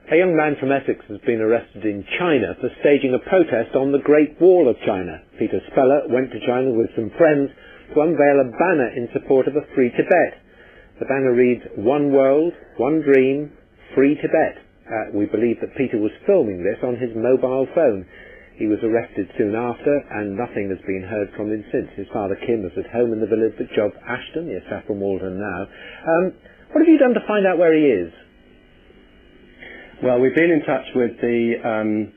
A young man from Essex has been arrested in China for staging a protest on the Great Wall of China. Peter Speller went to China with some friends to unveil a banner in support of a free Tibet. The banner reads, "One world, one dream, free Tibet." We believe that Peter was filming this on his mobile phone. He was arrested soon after, and nothing has been heard from him since. His father Kim is at home in the village of Ashton, near Saffron Walden now. What have you done to find out where he is? Well, we've been in touch with the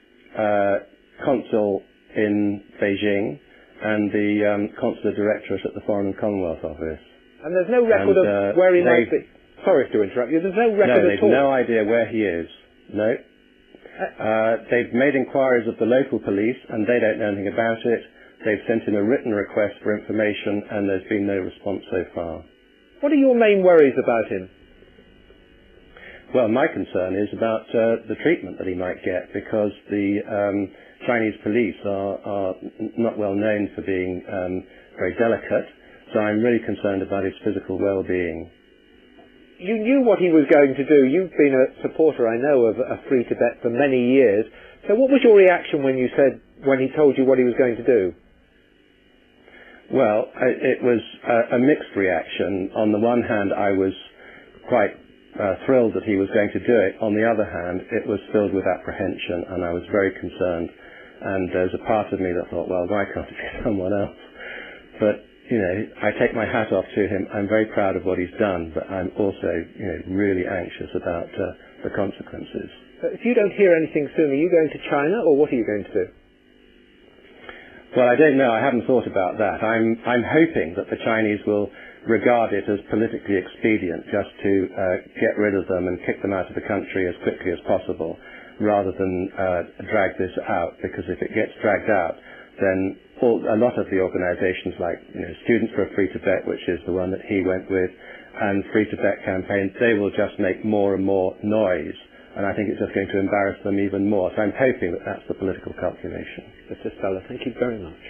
consul in Beijing and the consular directorate at the Foreign and Commonwealth Office. And there's no record of where he might be? Sorry to interrupt you. There's no record at all? No, they've no idea where he is. No. They've made inquiries of the local police, and they don't know anything about it. They've sent in a written request for information, and there's been no response so far. What are your main worries about him? Well, my concern is about the treatment that he might get, because the Chinese police are not well known for being very delicate, so I'm really concerned about his physical well-being. You knew what he was going to do. You've been a supporter, I know, of a free Tibet for many years. So what was your reaction when he told you what he was going to do? Well, it was a mixed reaction. On the one hand, I was quite thrilled that he was going to do it. On the other hand, it was filled with apprehension, and I was very concerned. And there's a part of me that thought, well, why can't it be someone else? But, you know, I take my hat off to him. I'm very proud of what he's done, but I'm also, you know, really anxious about the consequences. If you don't hear anything soon, are you going to China, or what are you going to do? Well, I don't know. I haven't thought about that. I'm hoping that the Chinese will regard it as politically expedient just to get rid of them and kick them out of the country as quickly as possible, rather than drag this out, because if it gets dragged out, then a lot of the organizations like Students for a Free Tibet, which is the one that he went with, and Free Tibet Campaign, they will just make more and more noise, and I think it's just going to embarrass them even more. So I'm hoping that that's the political calculation. Mr. Speller, thank you very much.